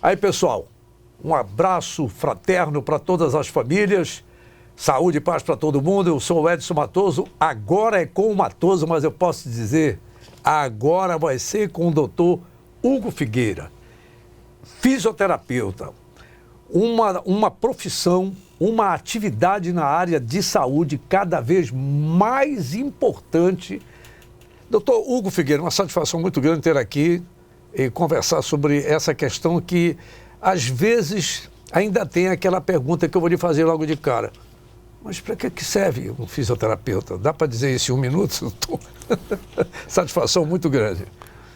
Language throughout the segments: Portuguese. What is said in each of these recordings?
Aí, pessoal, um abraço fraterno para todas as famílias, saúde e paz para todo mundo. Eu sou o Edson Matoso, agora é com o Matoso, mas eu posso dizer, agora vai ser com o doutor Hugo Figueira, fisioterapeuta, uma profissão, uma atividade na área de saúde cada vez mais importante. Doutor Hugo Figueira, uma satisfação muito grande ter aqui e conversar sobre essa questão que, às vezes, ainda tem aquela pergunta que eu vou lhe fazer logo de cara. Mas para que serve um fisioterapeuta? Dá para dizer isso em um minuto? Satisfação muito grande.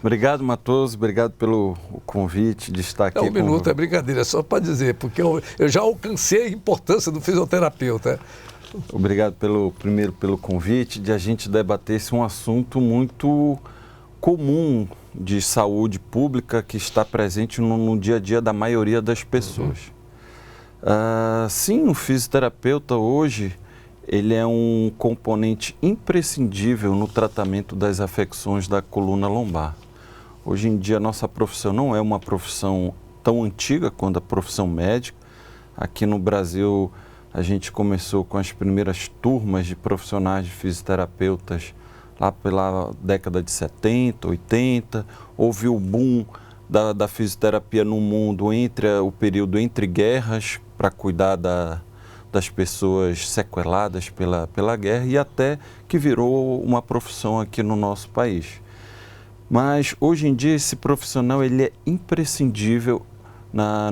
Obrigado, Matoso. Obrigado pelo convite de estar aqui. Um minuto é brincadeira, é só para dizer, porque eu já alcancei a importância do fisioterapeuta. Obrigado primeiro pelo convite, de a gente debater esse um assunto muito comum de saúde pública que está presente no dia a dia da maioria das pessoas. Sim, o fisioterapeuta hoje, ele é um componente imprescindível no tratamento das afecções da coluna lombar. Hoje em dia, a nossa profissão não é uma profissão tão antiga quanto a profissão médica. Aqui no Brasil, a gente começou com as primeiras turmas de profissionais de fisioterapeutas lá pela década de 70, 80. Houve o boom da fisioterapia no mundo o período entre guerras, para cuidar das pessoas sequeladas pela guerra, e até que virou uma profissão aqui no nosso país. Mas hoje em dia esse profissional ele é imprescindível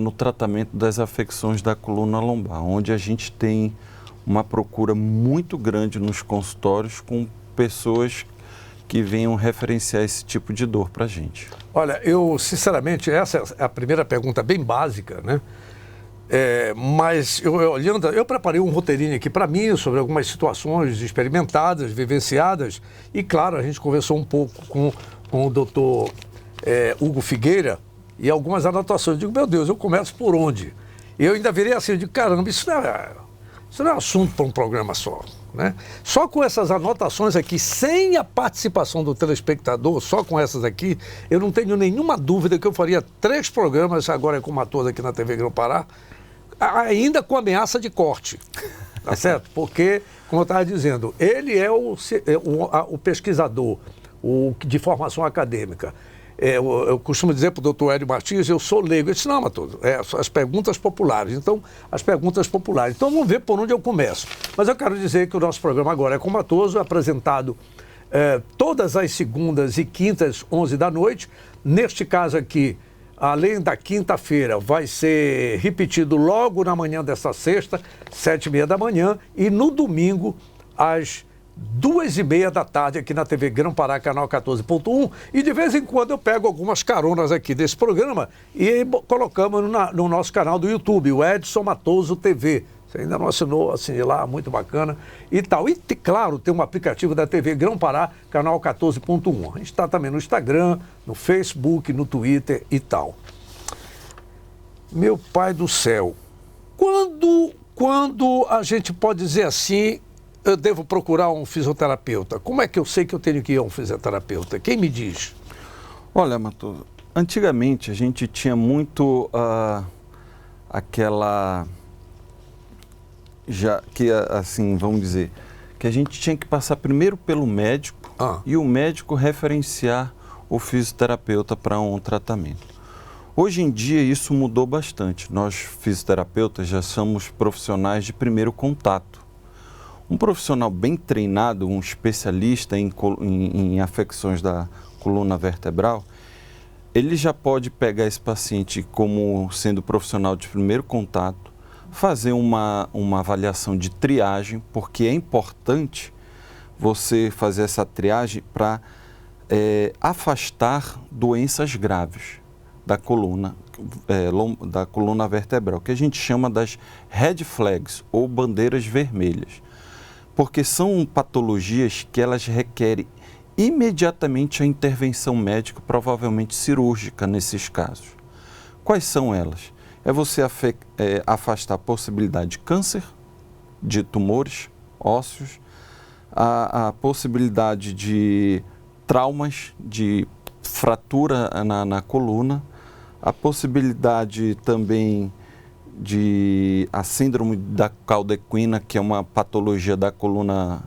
no tratamento das afecções da coluna lombar, onde a gente tem uma procura muito grande nos consultórios com pessoas que venham referenciar esse tipo de dor para a gente. Olha, eu sinceramente, essa é a primeira pergunta bem básica, né? Mas eu preparei um roteirinho aqui para mim sobre algumas situações experimentadas, vivenciadas, e claro, a gente conversou um pouco com o doutor Hugo Figueira e algumas anotações. Eu digo, meu Deus, eu começo por onde? Eu ainda virei assim, eu digo, caramba, isso não é assunto para um programa só, né? Só com essas anotações aqui, sem a participação do telespectador, só com essas aqui, eu não tenho nenhuma dúvida que eu faria 3 programas, agora é com o Matoso aqui na TV Grão-Pará, ainda com ameaça de corte, tá certo? Porque, como eu estava dizendo, ele é o pesquisador de formação acadêmica. Eu costumo dizer para o doutor Hélio Martins, eu sou leigo. Eu disse, não, Matoso, as perguntas populares. Então, as perguntas populares. Então, vamos ver por onde eu começo. Mas eu quero dizer que o nosso programa agora é com o Matoso, apresentado todas as segundas e quintas, 11 da noite. Neste caso aqui, além da quinta-feira, vai ser repetido logo na manhã desta sexta, 7h30 da manhã, e no domingo, às 2h30 da tarde, aqui na TV Grão-Pará, canal 14.1, e de vez em quando eu pego algumas caronas aqui desse programa e colocamos no nosso canal do YouTube, o Edson Matoso TV. Você ainda não assinou, assine lá, muito bacana e tal. E, claro, tem um aplicativo da TV Grão-Pará, canal 14.1. A gente está também no Instagram, no Facebook, no Twitter e tal. Meu pai do céu, quando a gente pode dizer assim, eu devo procurar um fisioterapeuta? Como é que eu sei que eu tenho que ir a um fisioterapeuta? Quem me diz? Olha, Matoso, antigamente a gente tinha muito assim, vamos dizer, que a gente tinha que passar primeiro pelo médico e o médico referenciar o fisioterapeuta para um tratamento. Hoje em dia isso mudou bastante. Nós, fisioterapeutas, já somos profissionais de primeiro contato. Um profissional bem treinado, um especialista em afecções da coluna vertebral, ele já pode pegar esse paciente como sendo profissional de primeiro contato, fazer uma avaliação de triagem, porque é importante você fazer essa triagem para afastar doenças graves da coluna vertebral, que a gente chama das red flags ou bandeiras vermelhas. Porque são patologias que elas requerem imediatamente a intervenção médica, provavelmente cirúrgica nesses casos. Quais são elas? É você afastar a possibilidade de câncer, de tumores ósseos, a possibilidade de traumas, de fratura na coluna, A possibilidade também de a síndrome da caldequina, que é uma patologia da coluna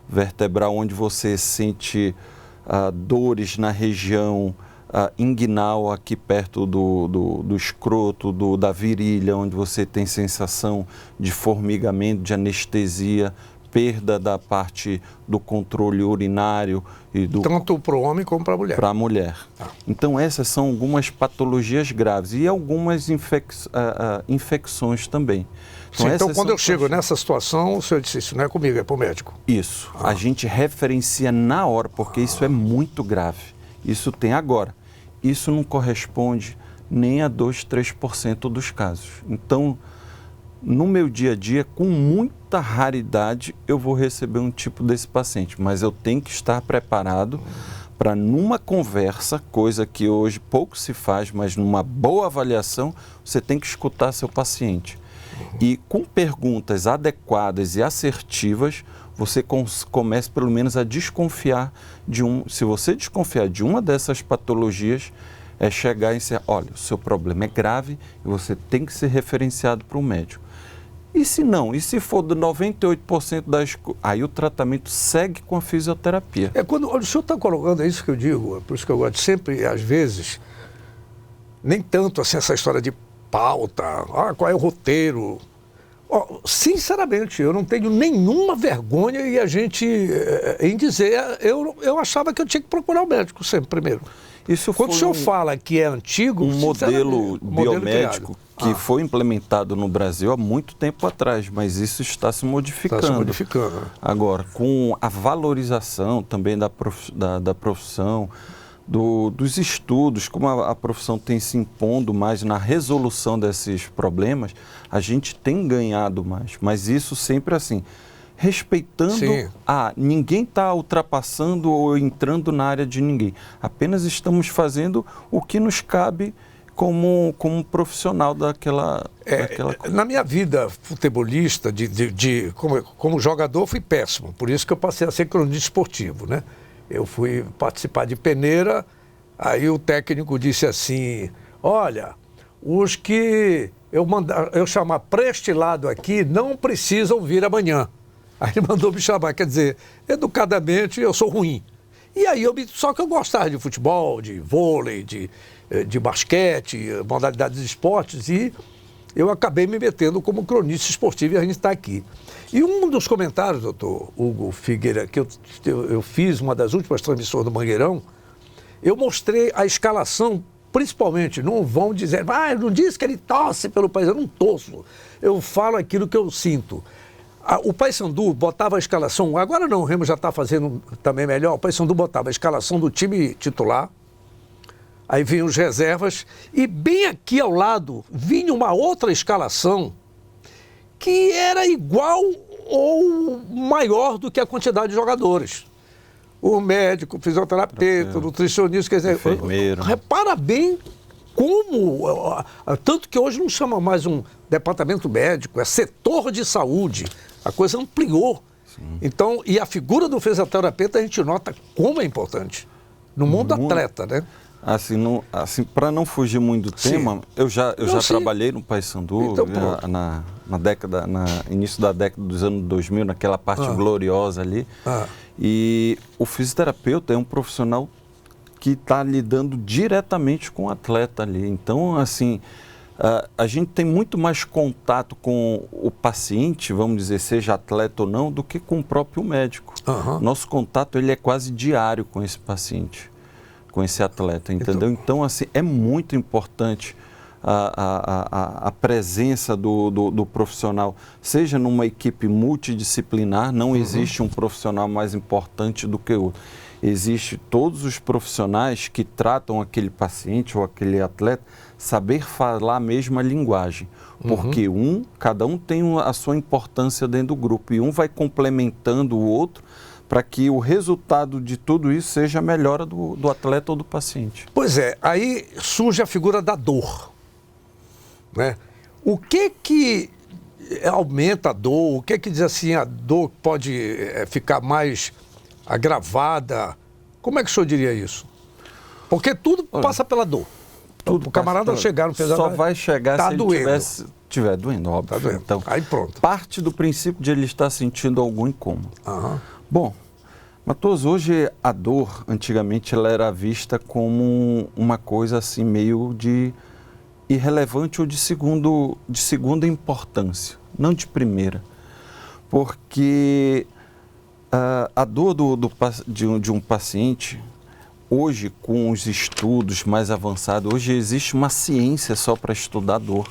vertebral, onde você sente dores na região inguinal, aqui perto do escroto, da virilha, onde você tem sensação de formigamento, de anestesia, perda da parte do controle urinário. Tanto para o homem como para a mulher. Para a mulher. Então, essas são algumas patologias graves e algumas infecções também. Então quando eu chego nessa situação, o senhor disse, isso não é comigo, é para o médico. Isso. A gente referencia na hora, porque isso é muito grave. Isso tem agora. Isso não corresponde nem a 2, 3% dos casos. Então, no meu dia a dia, com muita raridade, eu vou receber um tipo desse paciente, mas eu tenho que estar preparado para, numa conversa, coisa que hoje pouco se faz, mas numa boa avaliação, você tem que escutar seu paciente. E com perguntas adequadas e assertivas, você começa pelo menos a desconfiar se você desconfiar de uma dessas patologias, é chegar e dizer, olha, o seu problema é grave e você tem que ser referenciado para um médico. E se não? E se for de 98% aí o tratamento segue com a fisioterapia. Quando o senhor está colocando, é isso que eu digo, por isso que eu gosto de sempre, às vezes, nem tanto assim essa história de pauta, qual é o roteiro. Sinceramente, eu não tenho nenhuma vergonha em dizer, eu achava que eu tinha que procurar o médico sempre primeiro. Quando o senhor fala que é antigo... Um modelo biomédico que foi implementado no Brasil há muito tempo atrás, mas isso está se modificando. Está se modificando. Agora, com a valorização também da profissão, dos estudos, como a profissão tem se impondo mais na resolução desses problemas, a gente tem ganhado mais. Mas isso sempre assim, respeitando, ninguém está ultrapassando ou entrando na área de ninguém. Apenas estamos fazendo o que nos cabe como profissional daquela... Na minha vida futebolista, como jogador, fui péssimo. Por isso que eu passei a ser cronista esportivo, né? Eu fui participar de peneira, aí o técnico disse assim, olha, os que eu chamar prestilado aqui não precisam vir amanhã. Aí ele mandou me chamar, quer dizer, educadamente eu sou ruim. E aí só que eu gostava de futebol, de vôlei, de basquete, modalidades de esportes, e eu acabei me metendo como cronista esportivo e a gente está aqui. E um dos comentários, doutor Hugo Figueira, que eu fiz, uma das últimas transmissões do Mangueirão, eu mostrei a escalação, principalmente, não vão dizer, não diz que ele torce pelo país, eu não torço, eu falo aquilo que eu sinto. O Paysandu botava a escalação, agora não, o Remo já está fazendo também melhor, o Paysandu botava a escalação do time titular, aí vinham os reservas, e bem aqui ao lado vinha uma outra escalação que era igual ou maior do que a quantidade de jogadores. O médico, o fisioterapeuta, o nutricionista, quer dizer, enfermeiro. Repara bem como, tanto que hoje não chama mais um departamento médico, é setor de saúde, a coisa ampliou. Sim. Então, e a figura do fisioterapeuta a gente nota como é importante, no mundo atleta, né? Assim, para não fugir muito do tema, eu já trabalhei no Paysandu então, início da década dos anos 2000, naquela parte gloriosa ali. E o fisioterapeuta é um profissional que está lidando diretamente com o atleta ali. Então, assim, a gente tem muito mais contato com o paciente, vamos dizer, seja atleta ou não, do que com o próprio médico. Nosso contato ele é quase diário com esse paciente, com esse atleta, entendeu? Então, assim, é muito importante a presença do profissional, seja numa equipe multidisciplinar, não existe um profissional mais importante do que o outro. Existem todos os profissionais que tratam aquele paciente ou aquele atleta saber falar a mesma linguagem, porque cada um tem a sua importância dentro do grupo e um vai complementando o outro para que o resultado de tudo isso seja a melhora do atleta ou do paciente. Pois é, aí surge a figura da dor, né? O que aumenta a dor? O que diz assim, a dor pode ficar mais agravada? Como é que o senhor diria isso? Porque tudo passa pela dor. O camarada chegar no pesadelo. Só vai chegar tá se doendo. ele estiver doendo, óbvio. Tá doendo. Então, aí pronto. Parte do princípio de ele estar sentindo algum incômodo. Aham. Bom, Matoso, hoje a dor, antigamente, ela era vista como uma coisa assim meio de irrelevante ou de segunda importância, não de primeira. Porque a dor de um paciente, hoje, com os estudos mais avançados, hoje existe uma ciência só para estudar a dor.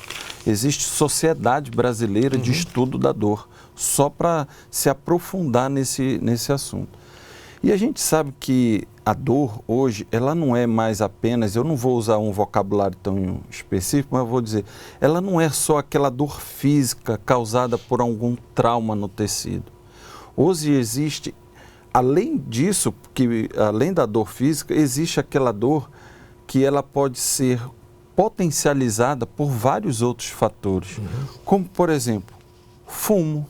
Existe Sociedade Brasileira de Estudo da Dor, só para se aprofundar nesse assunto. E a gente sabe que a dor hoje, ela não é mais apenas, eu não vou usar um vocabulário tão específico, mas eu vou dizer, ela não é só aquela dor física causada por algum trauma no tecido. Hoje existe, além disso, além da dor física, existe aquela dor que ela pode ser potencializada por vários outros fatores, como, por exemplo, fumo,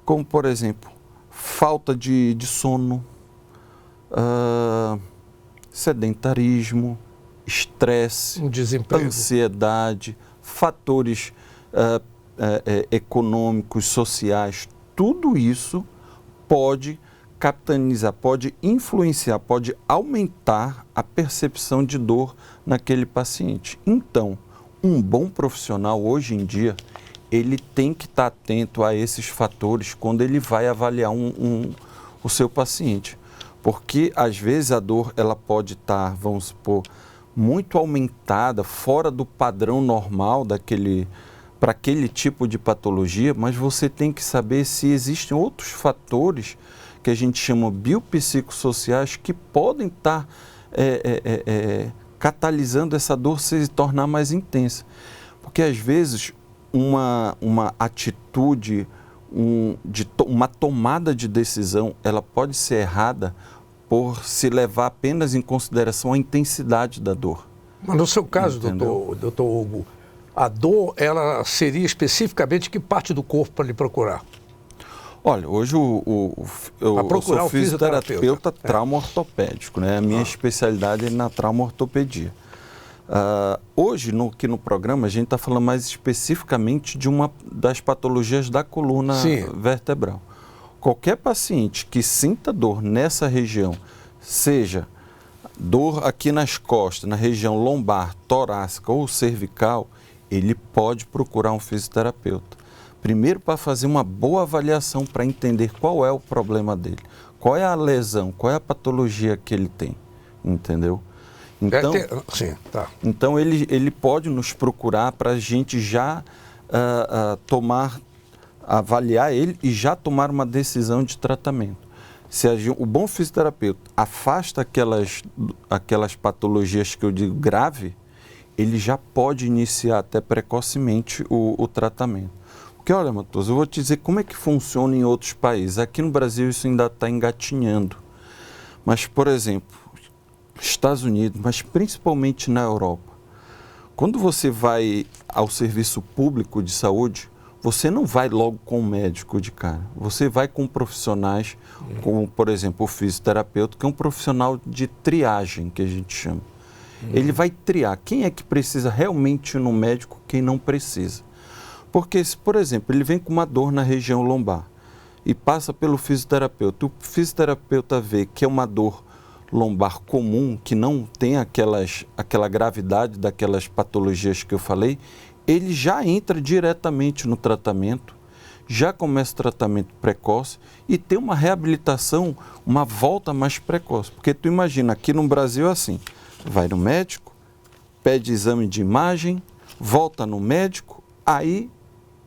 como, por exemplo, falta de sono, sedentarismo, estresse, ansiedade, fatores econômicos, sociais, tudo isso pode capitalizar, pode influenciar, pode aumentar a percepção de dor naquele paciente. Então, um bom profissional hoje em dia, ele tem que estar atento a esses fatores quando ele vai avaliar o seu paciente. Porque, às vezes, a dor ela pode estar, vamos supor, muito aumentada, fora do padrão normal para aquele tipo de patologia, mas você tem que saber se existem outros fatores que a gente chama biopsicossociais que podem estar catalisando essa dor se tornar mais intensa. Porque, às vezes, uma atitude, uma tomada de decisão, ela pode ser errada por se levar apenas em consideração a intensidade da dor. Mas no seu caso, doutor Hugo, a dor, ela seria especificamente que parte do corpo para lhe procurar? Olha, hoje eu sou fisioterapeuta trauma-ortopédico, né? A minha especialidade é na trauma-ortopedia. Hoje, aqui no programa, a gente está falando mais especificamente de uma das patologias da coluna vertebral. Qualquer paciente que sinta dor nessa região, seja dor aqui nas costas, na região lombar, torácica ou cervical, ele pode procurar um fisioterapeuta. Primeiro, para fazer uma boa avaliação, para entender qual é o problema dele, qual é a lesão, qual é a patologia que ele tem, entendeu? Então, então ele pode nos procurar para a gente já avaliar ele e já tomar uma decisão de tratamento. Se o bom fisioterapeuta afasta aquelas patologias que eu digo grave, ele já pode iniciar até precocemente o tratamento. Porque, olha, Matoso, eu vou te dizer como é que funciona em outros países. Aqui no Brasil isso ainda está engatinhando. Mas, por exemplo, Estados Unidos, mas principalmente na Europa, quando você vai ao serviço público de saúde, você não vai logo com o médico de cara. Você vai com profissionais, como, por exemplo, o fisioterapeuta, que é um profissional de triagem, que a gente chama. Ele vai triar quem é que precisa realmente ir no médico, quem não precisa. Porque, se, por exemplo, ele vem com uma dor na região lombar e passa pelo fisioterapeuta, o fisioterapeuta vê que é uma dor lombar comum, que não tem aquela gravidade daquelas patologias que eu falei, ele já entra diretamente no tratamento, já começa o tratamento precoce e tem uma reabilitação, uma volta mais precoce. Porque tu imagina, aqui no Brasil é assim, vai no médico, pede exame de imagem, volta no médico, aí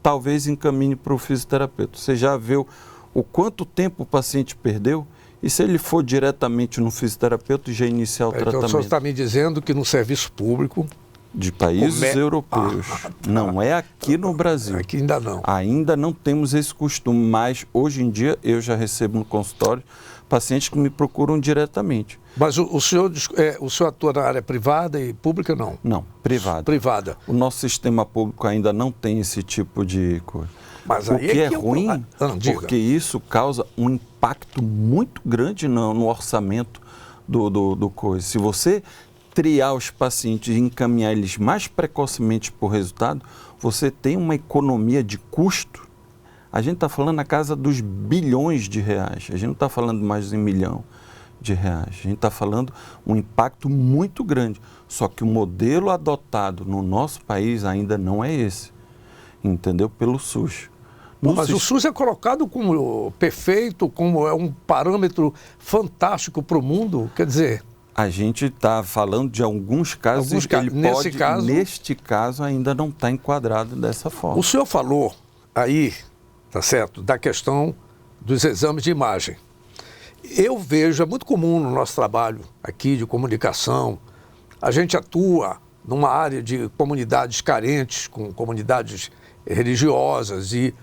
talvez encaminhe para o fisioterapeuta. Você já viu o quanto tempo o paciente perdeu? E se ele for diretamente no fisioterapeuta, já iniciar o tratamento? Então, o senhor está me dizendo que no serviço público... De países europeus. Não é aqui no Brasil. Aqui ainda não. Ainda não temos esse costume, mas hoje em dia eu já recebo no consultório pacientes que me procuram diretamente. Mas o senhor atua na área privada e pública, não? Não, privada. Privada. O nosso sistema público ainda não tem esse tipo de coisa. Mas o que é ruim, porque isso causa um impacto muito grande no orçamento do coisa. Se você triar os pacientes e encaminhar eles mais precocemente para o resultado, você tem uma economia de custo. A gente está falando na casa dos bilhões de reais, a gente não está falando mais de 1 milhão de reais, a gente está falando um impacto muito grande, só que o modelo adotado no nosso país ainda não é esse, entendeu? Pelo SUS. Mas o SUS é colocado como perfeito, como é um parâmetro fantástico para o mundo, quer dizer... A gente está falando de alguns casos em que ele neste caso, ainda não está enquadrado dessa forma. O senhor falou aí, tá certo, da questão dos exames de imagem. Eu vejo, é muito comum no nosso trabalho aqui de comunicação, a gente atua numa área de comunidades carentes, com comunidades religiosas, e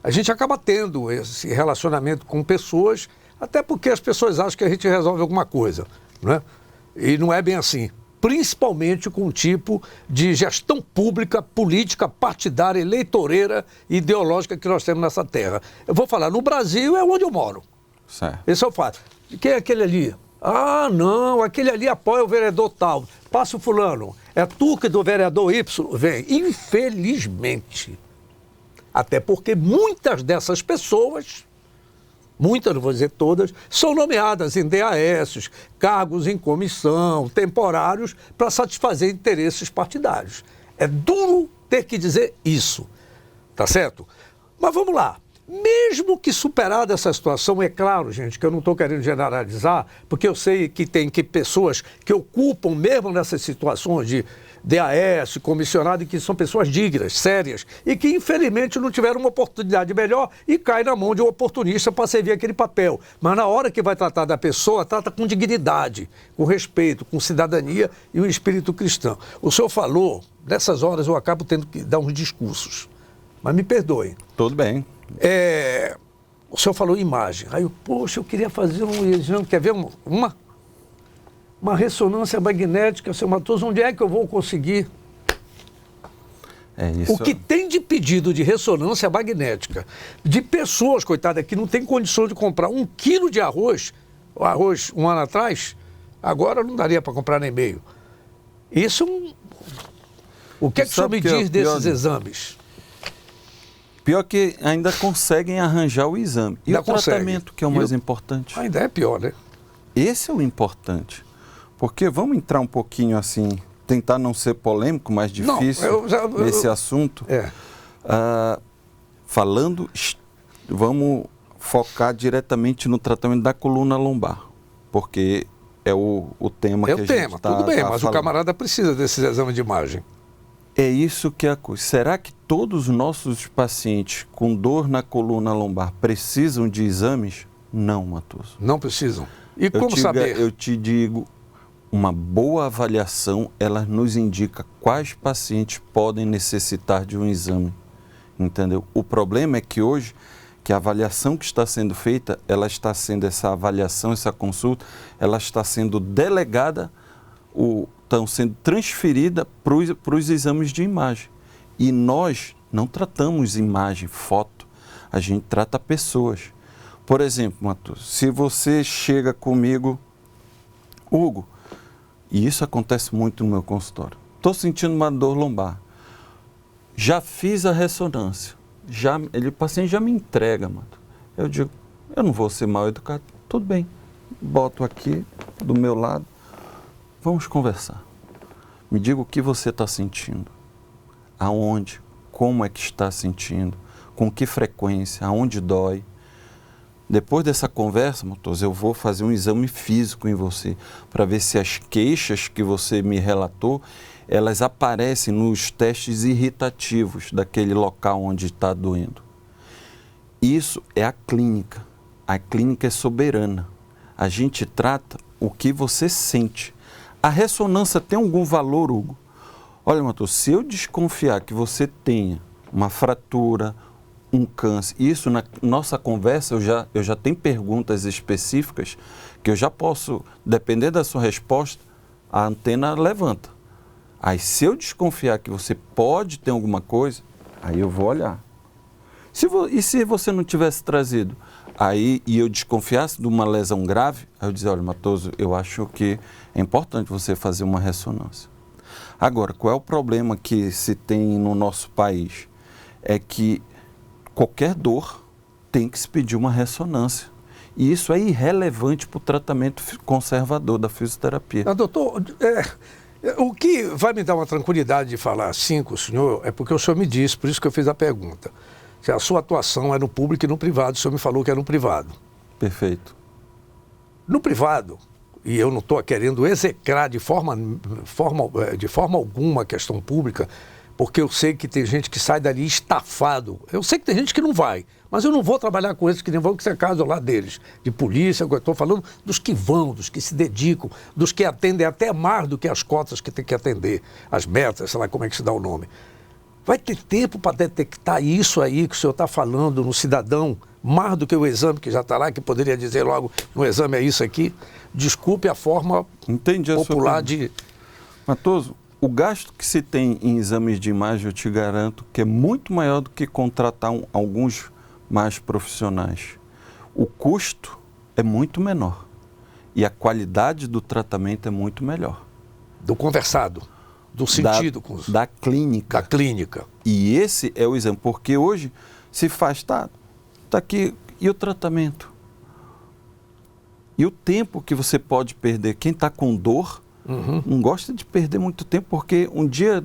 a gente acaba tendo esse relacionamento com pessoas, até porque as pessoas acham que a gente resolve alguma coisa, né? E não é bem assim. Principalmente com o tipo de gestão pública, política, partidária, eleitoreira e ideológica que nós temos nessa terra. Eu vou falar, no Brasil é onde eu moro. Certo. Esse é o fato. Quem é aquele ali? Ah, não, aquele ali apoia o vereador tal. Passa o fulano. É tu que do vereador Y vem. Infelizmente. Até porque muitas dessas pessoas, muitas, não vou dizer todas, são nomeadas em DAS, cargos em comissão, temporários, para satisfazer interesses partidários. É duro ter que dizer isso, tá certo? Mas vamos lá. Mesmo que superada essa situação, é claro, gente, que eu não estou querendo generalizar, porque eu sei que tem pessoas que ocupam mesmo nessas situações de DAS, comissionado, e que são pessoas dignas, sérias, e que infelizmente não tiveram uma oportunidade melhor e cai na mão de um oportunista para servir aquele papel. Mas na hora que vai tratar da pessoa, trata com dignidade, com respeito, com cidadania e um espírito cristão. O senhor falou, nessas horas eu acabo tendo que dar uns discursos, mas me perdoem. Tudo bem. O senhor falou imagem. Aí eu, poxa, eu queria fazer um exame, quer ver uma ressonância magnética, seu Matoso, onde é que eu vou conseguir? Isso. O que tem de pedido de ressonância magnética de pessoas, coitadas, que não tem condição de comprar 1 quilo de arroz um ano atrás, agora não daria para comprar nem meio. Isso, o que é que o senhor me diz desses exames? Pior que ainda conseguem arranjar o exame. E o tratamento, que é o mais importante? Ainda é pior, né? Esse é o importante. Porque vamos entrar um pouquinho assim, tentar não ser polêmico, mais difícil nesse assunto. Vamos focar diretamente no tratamento da coluna lombar, porque é o tema que a gente está falando. Tudo bem, mas o camarada precisa desses exames de imagem. É isso que é a coisa. Será que todos os nossos pacientes com dor na coluna lombar precisam de exames? Não, Matoso. Não precisam. E como saber? Eu te digo, uma boa avaliação, ela nos indica quais pacientes podem necessitar de um exame, entendeu? O problema é que hoje, que a avaliação que está sendo feita, essa avaliação, essa consulta, ela está sendo delegada, estão sendo transferida para os exames de imagem. E nós não tratamos imagem, foto, a gente trata pessoas. Por exemplo, Matoso, se você chega comigo, Hugo, e isso acontece muito no meu consultório, estou sentindo uma dor lombar, já fiz a ressonância, o paciente já me entrega, Matoso. Eu digo, eu não vou ser mal educado, tudo bem, boto aqui do meu lado, vamos conversar. Me diga o que você está sentindo, aonde, como é que está sentindo, com que frequência, aonde dói. Depois dessa conversa, Matoso, eu vou fazer um exame físico em você para ver se as queixas que você me relatou, elas aparecem nos testes irritativos daquele local onde está doendo. Isso é a clínica. A clínica é soberana. A gente trata o que você sente. A ressonância tem algum valor, Hugo? Olha, Matoso, se eu desconfiar que você tenha uma fratura, um câncer, isso na nossa conversa eu já tenho perguntas específicas que eu já posso, depender da sua resposta, a antena levanta. Aí se eu desconfiar que você pode ter alguma coisa, aí eu vou olhar. E se você não tivesse trazido? Aí, e eu desconfiasse de uma lesão grave, aí eu dizia, olha, Matoso, eu acho que é importante você fazer uma ressonância. Agora, qual é o problema que se tem no nosso país? É que qualquer dor tem que se pedir uma ressonância. E isso é irrelevante para o tratamento conservador da fisioterapia. Doutor, o que vai me dar uma tranquilidade de falar assim com o senhor é porque o senhor me disse, por isso que eu fiz a pergunta. Se a sua atuação é no público e no privado, o senhor me falou que é no privado. Perfeito. No privado, e eu não estou querendo execrar de forma alguma a questão pública, porque eu sei que tem gente que sai dali estafado. Eu sei que tem gente que não vai, mas eu não vou trabalhar com esses que nem vão, que isso é caso lá deles, de polícia. Eu estou falando dos que vão, dos que se dedicam, dos que atendem até mais do que as cotas que tem que atender, as metas, sei lá como é que se dá o nome. Vai ter tempo para detectar isso aí que o senhor está falando no cidadão, mais do que o exame que já está lá, que poderia dizer logo, no exame é isso aqui. Desculpe a forma popular de... Matoso, o gasto que se tem em exames de imagem, eu te garanto que é muito maior do que contratar alguns mais profissionais. O custo é muito menor e a qualidade do tratamento é muito melhor. Do conversado, do sentido com os... Da clínica. Da clínica. E esse é o exame, porque hoje se faz, tá aqui, e o tratamento? E o tempo que você pode perder? Quem está com dor não gosta de perder muito tempo, porque um dia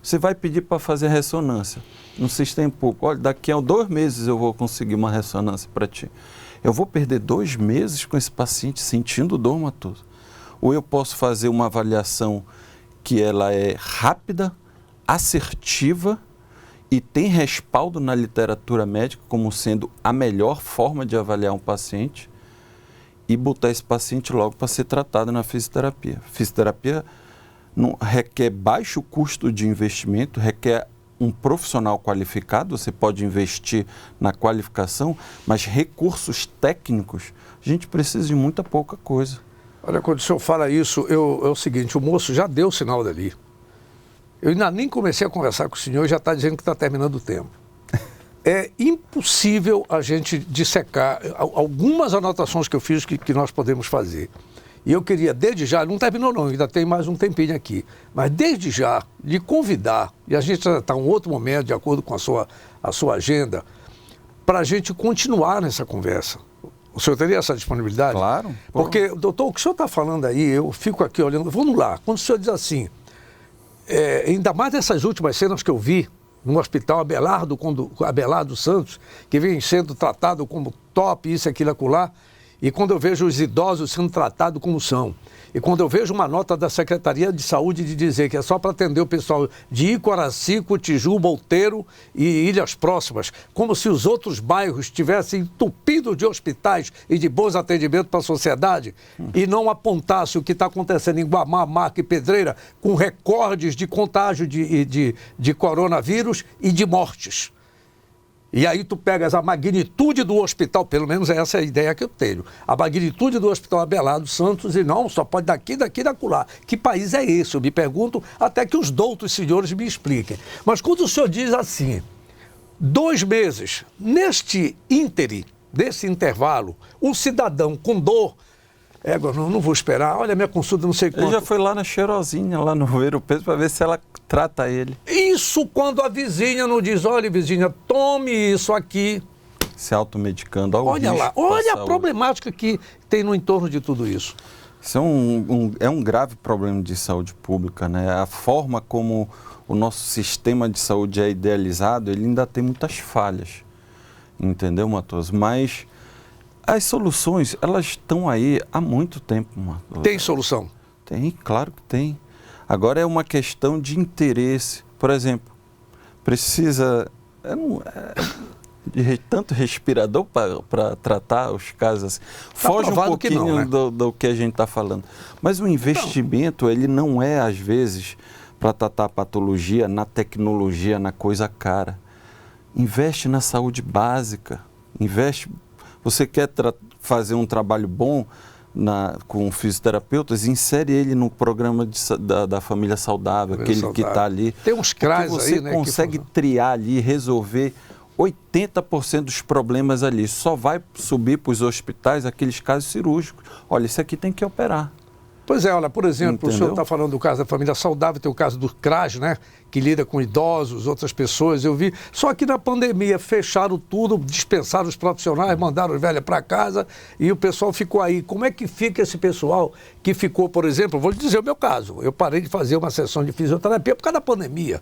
você vai pedir para fazer ressonância. No sistema pouco. Olha, daqui a 2 meses eu vou conseguir uma ressonância para ti. Eu vou perder 2 meses com esse paciente sentindo dor, Matoso? Ou eu posso fazer uma avaliação que ela é rápida, assertiva e tem respaldo na literatura médica como sendo a melhor forma de avaliar um paciente e botar esse paciente logo para ser tratado na fisioterapia. Fisioterapia não, requer baixo custo de investimento, requer um profissional qualificado, você pode investir na qualificação, mas recursos técnicos, a gente precisa de muita pouca coisa. Olha, quando o senhor fala isso, é o seguinte, o moço já deu o sinal dali. Eu ainda nem comecei a conversar com o senhor e já está dizendo que está terminando o tempo. É impossível a gente dissecar algumas anotações que eu fiz que nós podemos fazer. E eu queria, desde já, não terminou não, ainda tem mais um tempinho aqui, mas desde já, lhe convidar, e a gente já está em um outro momento, de acordo com a sua agenda, para a gente continuar nessa conversa. O senhor teria essa disponibilidade? Claro. Porque, doutor, o que o senhor está falando aí, eu fico aqui olhando, vamos lá, quando o senhor diz assim, ainda mais dessas últimas cenas que eu vi, no hospital Abelardo Santos, que vem sendo tratado como top, isso, aquilo, acolá, e quando eu vejo os idosos sendo tratados como são, e quando eu vejo uma nota da Secretaria de Saúde de dizer que é só para atender o pessoal de Icoraci, Cotijuba, Bolteiro e Ilhas Próximas, como se os outros bairros estivessem entupidos de hospitais e de bons atendimentos para a sociedade, e não apontasse o que está acontecendo em Guamá, Marca e Pedreira, com recordes de contágio de coronavírus e de mortes. E aí tu pegas a magnitude do hospital, pelo menos essa é a ideia que eu tenho, a magnitude do hospital Abelardo Santos e não, só pode daqui, acolá. Que país é esse? Eu me pergunto, até que os doutos senhores me expliquem. Mas quando o senhor diz assim, 2 meses, neste desse intervalo, o cidadão com dor, não vou esperar, olha a minha consulta, não sei quanto. Ele já foi lá na Cheirosinha, lá no Ver o Peso, para ver se ela trata ele. Isso quando a vizinha não diz, olha vizinha, tome isso aqui. Se automedicando. Olha lá, olha a problemática que tem no entorno de tudo isso. Isso é um grave problema de saúde pública, né? A forma como o nosso sistema de saúde é idealizado, ele ainda tem muitas falhas, entendeu, Matoso? Mas as soluções, elas estão aí há muito tempo, Matoso. Tem solução? Tem, claro que tem. Agora é uma questão de interesse. Por exemplo, precisa de tanto respirador para tratar os casos assim. Foge um pouquinho do que a gente está falando. Mas o investimento, ele não é, às vezes, para tratar a patologia, na tecnologia, na coisa cara. Investe na saúde básica. Você quer fazer um trabalho bom com fisioterapeutas, insere ele no programa da família saudável, aquele que está ali. Tem uns CRAs aí, né? Você consegue triar ali, resolver 80% dos problemas ali. Só vai subir para os hospitais aqueles casos cirúrgicos. Olha, isso aqui tem que operar. Pois é, olha, por exemplo, Entendeu? o senhor está falando do caso da família saudável, tem o caso do CRAS, né? Que lida com idosos, outras pessoas, eu vi. Só que na pandemia fecharam tudo, dispensaram os profissionais, mandaram os velhos para casa e o pessoal ficou aí. Como é que fica esse pessoal que ficou, por exemplo, vou lhe dizer o meu caso, eu parei de fazer uma sessão de fisioterapia por causa da pandemia.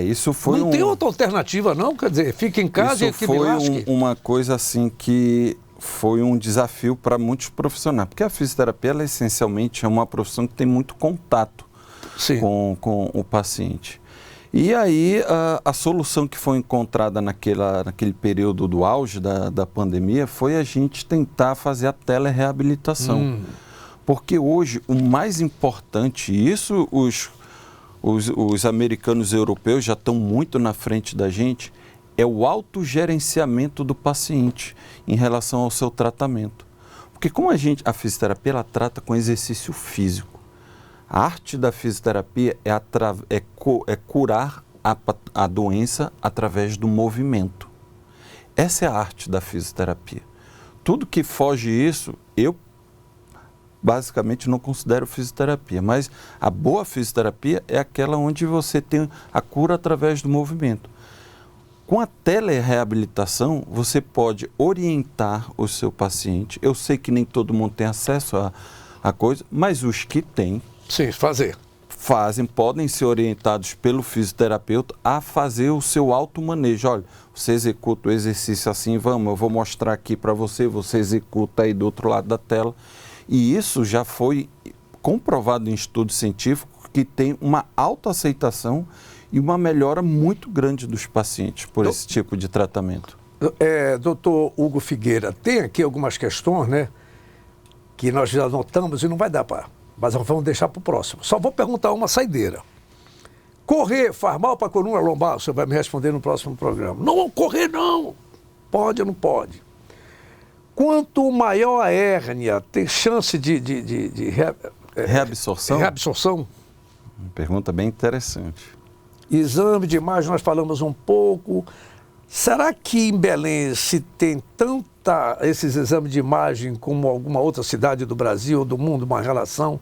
Isso foi Não tem outra alternativa não, quer dizer, fica em casa isso e que me foi lasque. uma coisa assim que foi um desafio para muitos profissionais, porque a fisioterapia, ela essencialmente é uma profissão que tem muito contato com o paciente. E aí a solução que foi encontrada naquele período do auge da pandemia foi a gente tentar fazer a telereabilitação. Porque hoje o mais importante, isso os americanos e europeus já estão muito na frente da gente, é o autogerenciamento do paciente em relação ao seu tratamento. Porque como a fisioterapia ela trata com exercício físico, a arte da fisioterapia é curar a doença através do movimento. Essa é a arte da fisioterapia. Tudo que foge isso, eu basicamente não considero fisioterapia, mas a boa fisioterapia é aquela onde você tem a cura através do movimento. Com a telereabilitação, você pode orientar o seu paciente. Eu sei que nem todo mundo tem acesso à coisa, mas os que têm... Sim, podem ser orientados pelo fisioterapeuta a fazer o seu automanejo. Olha, você executa o exercício assim, eu vou mostrar aqui para você executa aí do outro lado da tela. E isso já foi comprovado em estudo científico que tem uma autoaceitação e uma melhora muito grande dos pacientes por esse tipo de tratamento. Doutor Hugo Figueira, tem aqui algumas questões, né, que nós já anotamos e não vai dar para... Mas vamos deixar para o próximo. Só vou perguntar uma saideira. Correr faz mal para a coluna lombar? Você vai me responder no próximo programa. Não, correr não. Pode ou não pode? Quanto maior a hérnia, tem chance de reabsorção? Reabsorção? Pergunta bem interessante. Exame de imagem, nós falamos um pouco. Será que em Belém se tem esses exames de imagem como alguma outra cidade do Brasil ou do mundo, uma relação?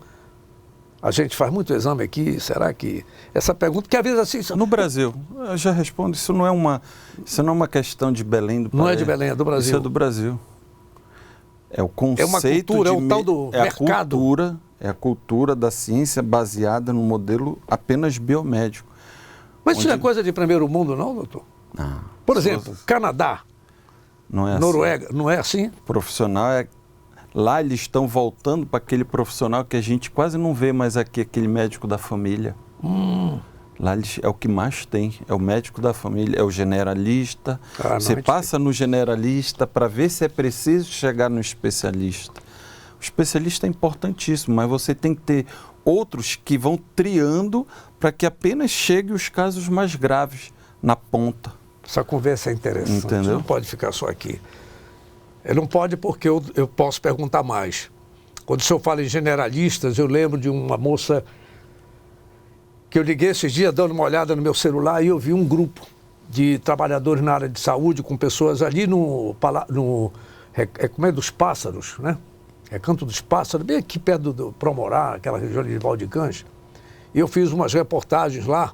A gente faz muito exame aqui, será que... Essa pergunta, que às vezes assim... No Brasil, eu já respondo, isso não é uma questão de Belém do Pará. Não é de Belém, é do Brasil. Isso é do Brasil. É o conceito é uma cultura, é o tal do mercado. É a cultura da ciência baseada no modelo apenas biomédico. Mas isso não é coisa de primeiro mundo, não, doutor? Não. Por exemplo, Canadá, não é Noruega, assim. Não é assim? Profissional lá eles estão voltando para aquele profissional que a gente quase não vê mais aqui, aquele médico da família. Lá é o que mais tem, é o médico da família, é o generalista. Você passa no generalista para ver se é preciso chegar no especialista. O especialista é importantíssimo, mas você tem que ter outros que vão triando para que apenas chegue os casos mais graves na ponta. Essa conversa é interessante. Entendeu? Não pode ficar só aqui. Não pode porque eu posso perguntar mais. Quando o senhor fala em generalistas, eu lembro de uma moça que eu liguei esses dias dando uma olhada no meu celular e eu vi um grupo de trabalhadores na área de saúde com pessoas ali como é dos Pássaros, né? Recanto dos Pássaros, bem aqui perto do Promorá, aquela região de Valdecães. E eu fiz umas reportagens lá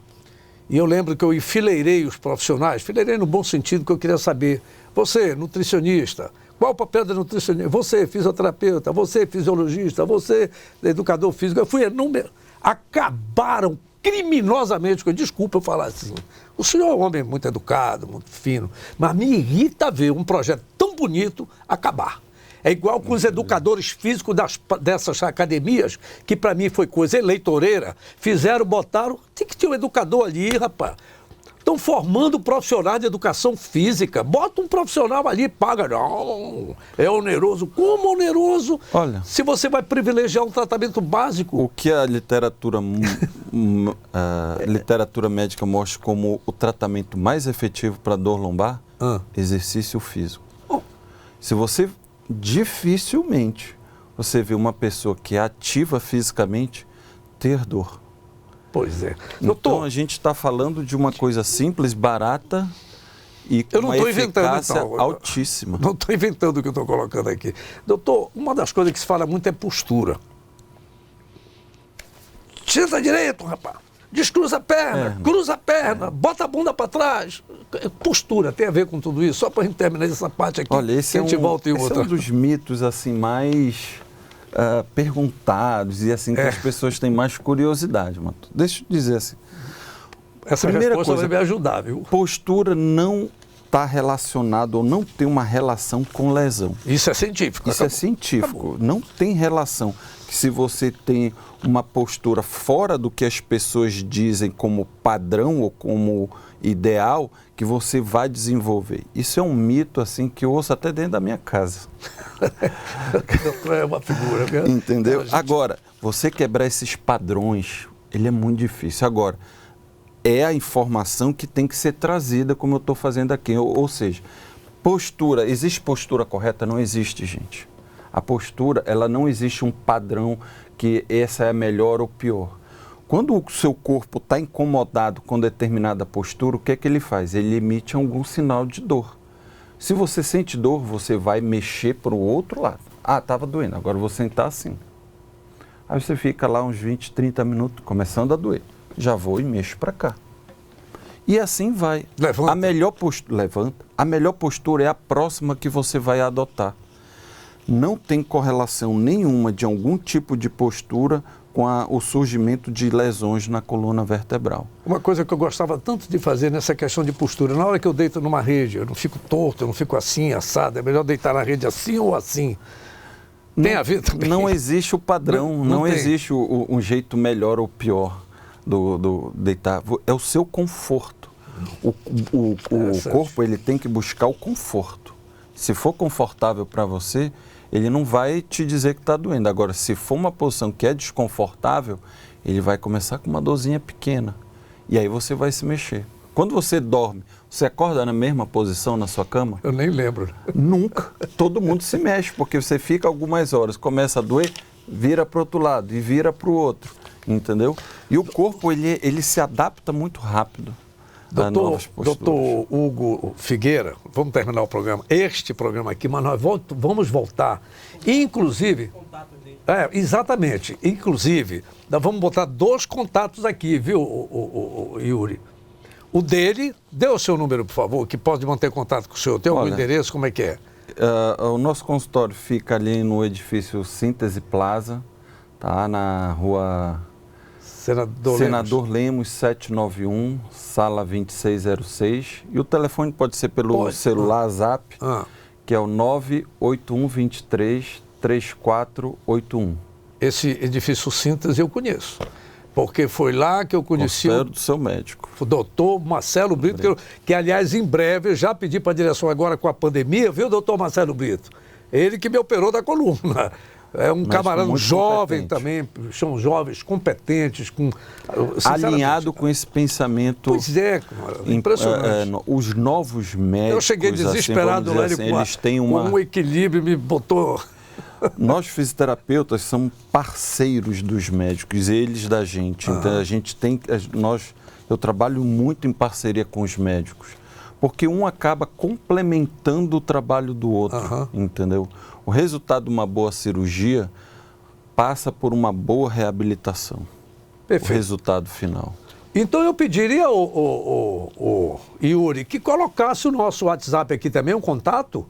e eu lembro que eu enfileirei os profissionais, enfileirei no bom sentido, que eu queria saber, você, nutricionista, qual o papel da nutricionista? Você, fisioterapeuta, você, fisiologista, você, educador físico. Eu fui enumerando. Acabaram criminosamente, desculpa eu falar assim. O senhor é um homem muito educado, muito fino, mas me irrita ver um projeto tão bonito acabar. É igual com os educadores físicos dessas academias, que para mim foi coisa eleitoreira, botaram, tem que ter um educador ali, rapaz. Estão formando profissionais de educação física. Bota um profissional ali e paga. Não, é oneroso. Como oneroso? Olha, se você vai privilegiar um tratamento básico. O que a literatura médica mostra como o tratamento mais efetivo para dor lombar? Exercício físico. Se você... Dificilmente você vê uma pessoa que é ativa fisicamente ter dor. Pois é. Então a gente está falando de uma coisa simples, barata e com uma eficácia altíssima. Não estou inventando o que eu estou colocando aqui. Doutor, uma das coisas que se fala muito é postura. Senta direito, rapaz. Descruza a perna, cruza a perna, bota a bunda para trás. Postura tem a ver com tudo isso? Só para a gente terminar essa parte aqui. Olha, esse é um dos mitos assim, mais perguntados e assim que as pessoas têm mais curiosidade. Mato. Deixa eu dizer assim. Essa primeira resposta vai me ajudar, viu? Postura não está relacionado ou não tem uma relação com lesão. Isso é científico. Isso é científico. Não tem relação. Que se você tem uma postura fora do que as pessoas dizem como padrão ou como ideal, que você vai desenvolver. Isso é um mito assim que eu ouço até dentro da minha casa. É uma figura mesmo. Entendeu? Agora, você quebrar esses padrões, ele é muito difícil. Agora, é a informação que tem que ser trazida, como eu estou fazendo aqui. Ou seja, postura, existe postura correta? Não existe, gente. A postura, ela não existe um padrão que essa é a melhor ou pior. Quando o seu corpo está incomodado com determinada postura, o que é que ele faz? Ele emite algum sinal de dor. Se você sente dor, você vai mexer para o outro lado. Ah, estava doendo, agora vou sentar assim. Aí você fica lá uns 20, 30 minutos, começando a doer. Já vou e mexo para cá. E assim vai. Levanta. Levanta. A melhor postura é a próxima que você vai adotar. Não tem correlação nenhuma de algum tipo de postura com o surgimento de lesões na coluna vertebral. Uma coisa que eu gostava tanto de fazer nessa questão de postura, na hora que eu deito numa rede, eu não fico torto, eu não fico assim, assado, é melhor deitar na rede assim ou assim. Tem a ver também? Não existe o padrão, não existe um jeito melhor ou pior do deitar. É o seu conforto. O corpo ele tem que buscar o conforto. Se for confortável para você, ele não vai te dizer que está doendo. Agora, se for uma posição que é desconfortável, ele vai começar com uma dorzinha pequena. E aí você vai se mexer. Quando você dorme, você acorda na mesma posição na sua cama? Eu nem lembro. Nunca. Todo mundo se mexe, porque você fica algumas horas, começa a doer, vira para o outro lado e vira para o outro. Entendeu? E o corpo, ele se adapta muito rápido. Doutor Hugo Figueira, vamos terminar o programa, este programa aqui, mas nós vamos voltar, inclusive, exatamente, inclusive, nós vamos botar 2 contatos aqui, viu, o Yuri? O dele, dê o seu número, por favor, que pode manter contato com o senhor, tem algum endereço, como é que é? O nosso consultório fica ali no edifício Síntese Plaza, tá, na rua... Senador Lemos 791, sala 2606. E o telefone pode ser pelo celular Zap, que é o 98123-3481. Esse edifício Síntese eu conheço, porque foi lá que eu conheci do seu médico. O doutor Marcelo Brito, que aliás em breve eu já pedi para a direção agora com a pandemia, viu, doutor Marcelo Brito? Ele que me operou da coluna. É um camarada jovem também, são jovens competentes, alinhado com esse pensamento. Pois é, impressionante. Os novos médicos. Eu cheguei desesperado lá, eles têm com um equilíbrio, me botou. Nós fisioterapeutas somos parceiros dos médicos, eles da gente. Então a gente tem, eu trabalho muito em parceria com os médicos, porque um acaba complementando o trabalho do outro, entendeu? O resultado de uma boa cirurgia passa por uma boa reabilitação. Perfeito. O resultado final. Então eu pediria ao Yuri que colocasse o nosso WhatsApp aqui também, um contato,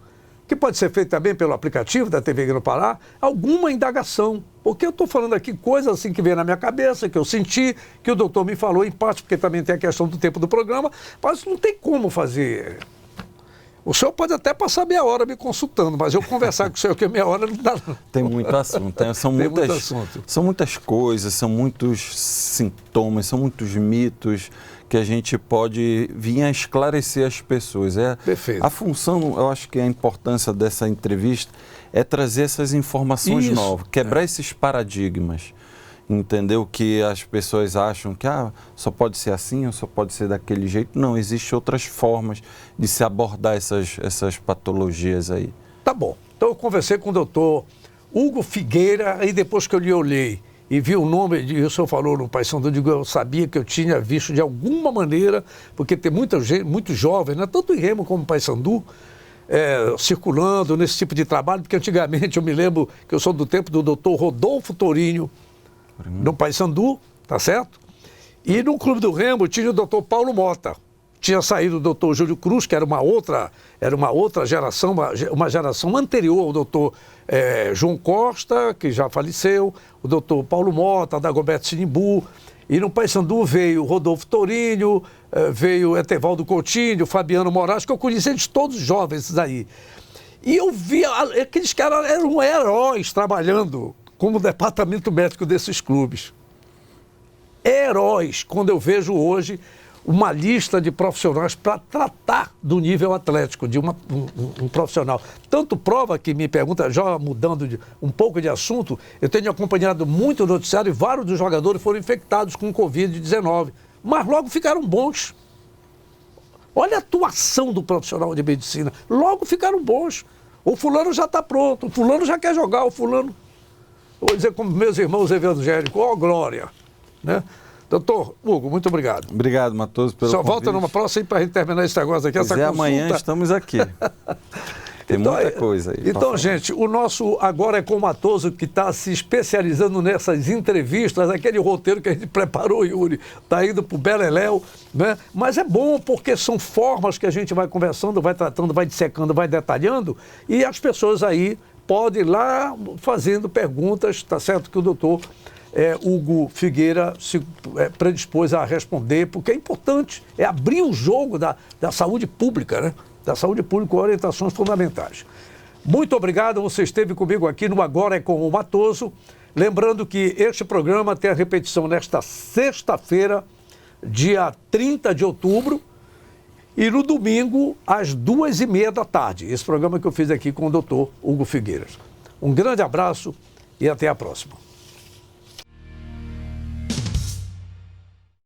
que pode ser feito também pelo aplicativo da TV Grande Pará, alguma indagação. Porque eu estou falando aqui coisas assim que vem na minha cabeça, que eu senti, que o doutor me falou, em parte porque também tem a questão do tempo do programa, mas não tem como fazer. O senhor pode até passar meia hora me consultando, mas eu conversar com o senhor que meia hora não dá. Tem muito assunto. São muitas coisas, são muitos sintomas, são muitos mitos que a gente pode vir a esclarecer as pessoas. Perfeito. A função, eu acho que a importância dessa entrevista é trazer essas informações novas, quebrar esses paradigmas. Entendeu? Que as pessoas acham que só pode ser assim ou só pode ser daquele jeito. Não, existem outras formas de se abordar essas patologias aí. Tá bom. Então eu conversei com o doutor Hugo Figueira, aí depois que eu lhe olhei e vi o nome, e o senhor falou no Paysandu, eu sabia que eu tinha visto de alguma maneira, porque tem muita gente, muitos jovens, né, tanto em Remo como em Paysandu, circulando nesse tipo de trabalho, porque antigamente eu me lembro que eu sou do tempo do doutor Rodolfo Tourinho, no Paysandu, tá certo? E no Clube do Remo tinha o doutor Paulo Mota. Tinha saído o doutor Júlio Cruz, que era uma outra geração, uma geração anterior ao doutor João Costa, que já faleceu, o doutor Paulo Mota, Dagoberto Sinimbu. E no Paysandu veio Rodolfo Tourinho, veio Etevaldo Coutinho, Fabiano Moraes, que eu conheci eles todos jovens aí. E eu via, aqueles caras eram heróis trabalhando como departamento médico desses clubes. Heróis, quando eu vejo hoje uma lista de profissionais para tratar do nível atlético de um profissional. Tanto prova que me pergunta, já mudando um pouco de assunto, eu tenho acompanhado muito o noticiário e vários dos jogadores foram infectados com Covid-19, mas logo ficaram bons. Olha a atuação do profissional de medicina, logo ficaram bons. O fulano já está pronto, o fulano já quer jogar, o fulano... Vou dizer como meus irmãos evangélicos, ó glória, né? Doutor Hugo, muito obrigado. Obrigado, Matoso, pelo convite. Só volta numa próxima para a gente terminar esse negócio aqui, essa consulta. Amanhã estamos aqui. Tem então, muita coisa aí. Então, gente, o nosso Agora é com o Matoso, que está se especializando nessas entrevistas, aquele roteiro que a gente preparou, Yuri, está indo para o Beleléu, né? Mas é bom porque são formas que a gente vai conversando, vai tratando, vai dissecando, vai detalhando, e as pessoas aí podem ir lá fazendo perguntas, tá certo que o doutor... Hugo Figueira se predispôs a responder, porque é importante, abrir o jogo da saúde pública, né? Da saúde pública com orientações fundamentais. Muito obrigado, você esteve comigo aqui no Agora é com o Matoso. Lembrando que este programa tem a repetição nesta sexta-feira, dia 30 de outubro, e no domingo, às 2h30 da tarde. Esse programa que eu fiz aqui com o doutor Hugo Figueira. Um grande abraço e até a próxima.